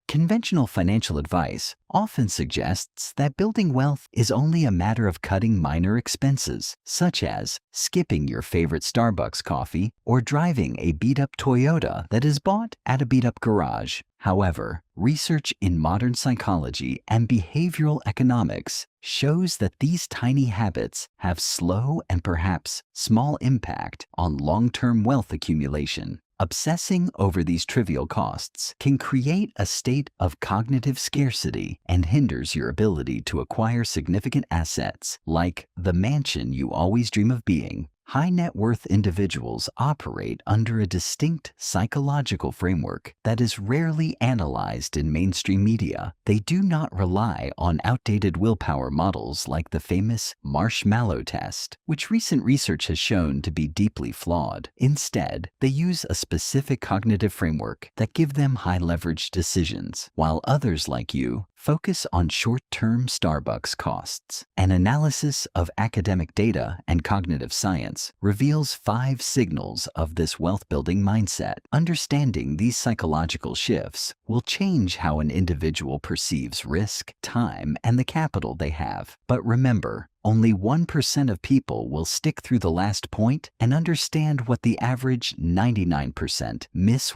Conventional financial advice often suggests that building wealth is only a matter of cutting minor expenses, such as skipping your favorite Starbucks coffee or driving a beat-up Toyota that is bought at a beat-up garage. However, research in modern psychology and behavioral economics shows that these tiny habits have slow and perhaps small impact on long-term wealth accumulation. Obsessing over these trivial costs can create a state of cognitive scarcity and hinders your ability to acquire significant assets like the mansion you always dream of being. High net worth individuals operate under a distinct psychological framework that is rarely analyzed in mainstream media. They do not rely on outdated willpower models like the famous marshmallow test, which recent research has shown to be deeply flawed. Instead, they use a specific cognitive framework that give them high leverage decisions, while others like you focus on short-term Starbucks costs. An analysis of academic data and cognitive science reveals 5 signals of this wealth-building mindset. Understanding these psychological shifts will change how an individual perceives risk, time, and the capital they have. But remember, only 1% of people will stick through the last point and understand what the average 99% miss: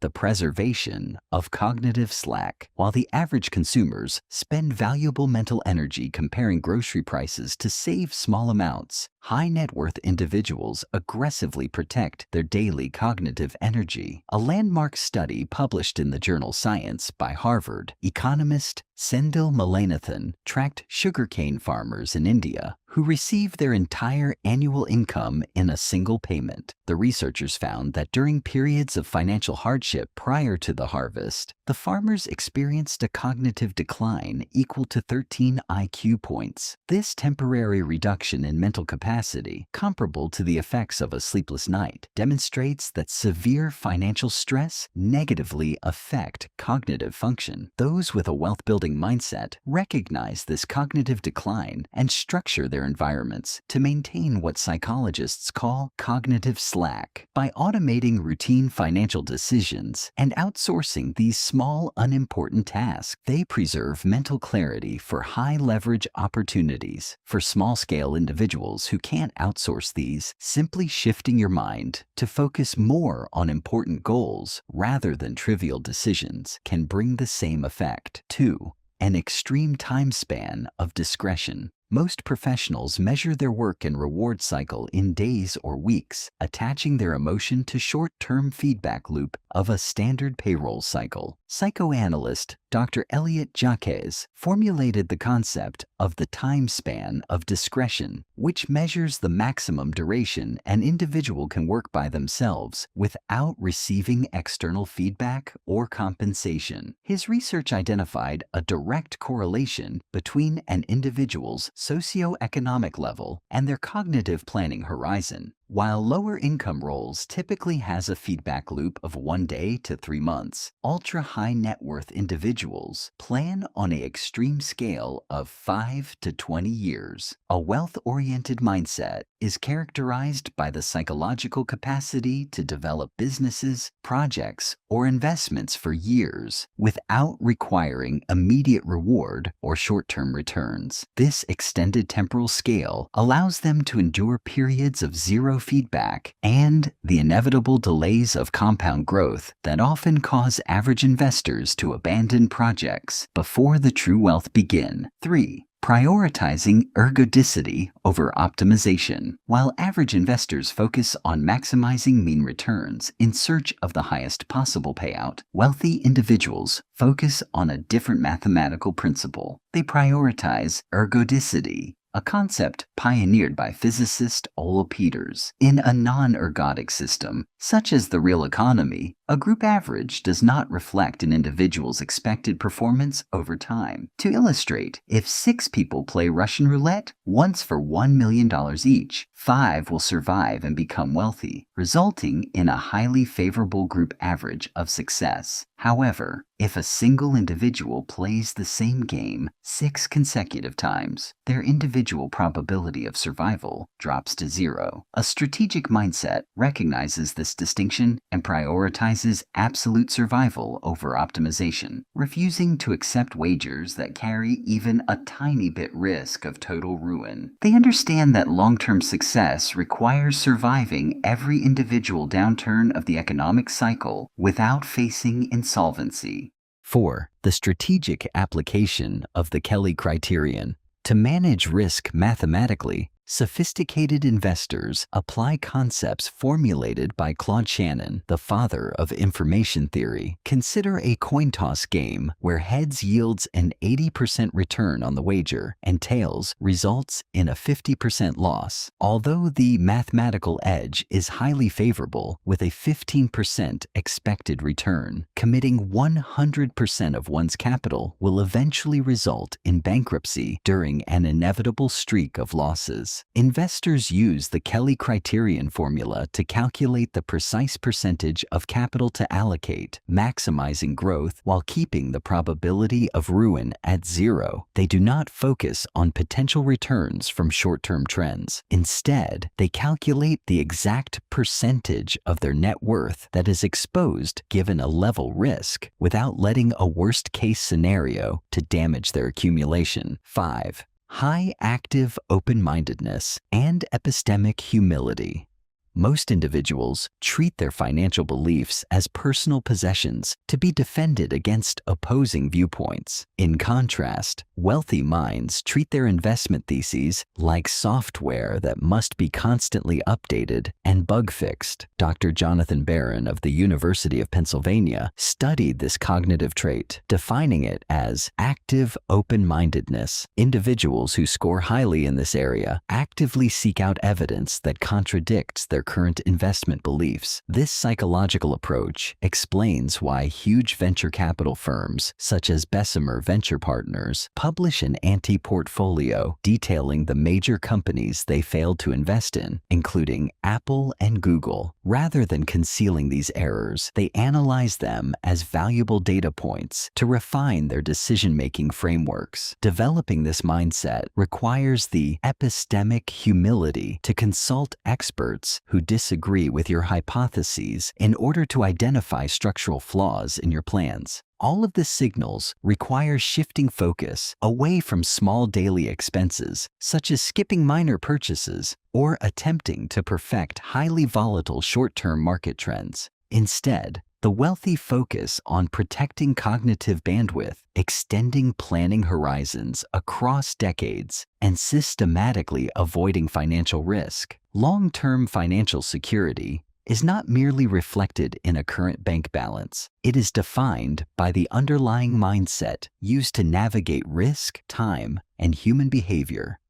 the preservation of cognitive slack. While the average consumers spend valuable mental energy comparing grocery prices to save small amounts, high net worth individuals aggressively protect their daily cognitive energy. A landmark study published in the journal Science by Harvard economist Sendil Mullainathan tracked sugarcane farmers in India who received their entire annual income in a single payment. The researchers found that during periods of financial hardship prior to the harvest, the farmers experienced a cognitive decline equal to 13 IQ points. This temporary reduction in mental capacity, comparable to the effects of a sleepless night, demonstrates that severe financial stress negatively affect cognitive function. Those with a wealth-building mindset recognize this cognitive decline and structure their environments to maintain what psychologists call cognitive slack. By automating routine financial decisions and outsourcing these small, unimportant tasks, they preserve mental clarity for high-leverage opportunities. For small-scale individuals who can't outsource these, simply shifting your mind to focus more on important goals rather than trivial decisions can bring the same effect. 2. An extreme time span of discretion. Most professionals measure their work and reward cycle in days or weeks, attaching their emotion to short-term feedback loop of a standard payroll cycle. Psychoanalyst Dr. Elliot Jacques formulated the concept of the time span of discretion, which measures the maximum duration an individual can work by themselves without receiving external feedback or compensation. His research identified a direct correlation between an individual's socioeconomic level and their cognitive planning horizon. While lower income roles typically has a feedback loop of 1 day to 3 months, ultra-high net worth individuals plan on an extreme scale of 5 to 20 years. A wealth-oriented mindset is characterized by the psychological capacity to develop businesses, projects, or investments for years without requiring immediate reward or short-term returns. This extended temporal scale allows them to endure periods of zero feedback and the inevitable delays of compound growth that often cause average investors to abandon projects before the true wealth begin. 3. Prioritizing ergodicity over optimization. While average investors focus on maximizing mean returns in search of the highest possible payout, wealthy individuals focus on a different mathematical principle. They prioritize ergodicity, a concept pioneered by physicist Ole Peters. In a non-ergodic system, such as the real economy, a group average does not reflect an individual's expected performance over time. To illustrate, if 6 people play Russian roulette once for $1 million each, 5 will survive and become wealthy, resulting in a highly favorable group average of success. However, if a single individual plays the same game 6 consecutive times, their individual probability of survival drops to 0. A strategic mindset recognizes this this distinction and prioritizes absolute survival over optimization, refusing to accept wagers that carry even a tiny bit risk of total ruin. They understand that long-term success requires surviving every individual downturn of the economic cycle without facing insolvency. 4. The strategic application of the Kelly criterion. To manage risk mathematically, sophisticated investors apply concepts formulated by Claude Shannon, the father of information theory. Consider a coin toss game where heads yields an 80% return on the wager and tails results in a 50% loss. Although the mathematical edge is highly favorable with a 15% expected return, committing 100% of one's capital will eventually result in bankruptcy during an inevitable streak of losses. Investors use the Kelly criterion formula to calculate the precise percentage of capital to allocate, maximizing growth while keeping the probability of ruin at zero. They do not focus on potential returns from short-term trends. Instead, they calculate the exact percentage of their net worth that is exposed given a level risk without letting a worst-case scenario to damage their accumulation. 5. High active open-mindedness and epistemic humility. Most individuals treat their financial beliefs as personal possessions to be defended against opposing viewpoints. In contrast, wealthy minds treat their investment theses like software that must be constantly updated and bug-fixed. Dr. Jonathan Barron of the University of Pennsylvania studied this cognitive trait, defining it as active open-mindedness. Individuals who score highly in this area actively seek out evidence that contradicts their current investment beliefs. This psychological approach explains why huge venture capital firms, such as Bessemer Venture Partners, publish an anti-portfolio detailing the major companies they failed to invest in, including Apple and Google. Rather than concealing these errors, they analyze them as valuable data points to refine their decision-making frameworks. Developing this mindset requires the epistemic humility to consult experts who disagree with your hypotheses in order to identify structural flaws in your plans. All of this signals require shifting focus away from small daily expenses, such as skipping minor purchases or attempting to perfect highly volatile short-term market trends. Instead, the wealthy focus on protecting cognitive bandwidth, extending planning horizons across decades, and systematically avoiding financial risk. Long-term financial security is not merely reflected in a current bank balance. It is defined by the underlying mindset used to navigate risk, time, and human behavior.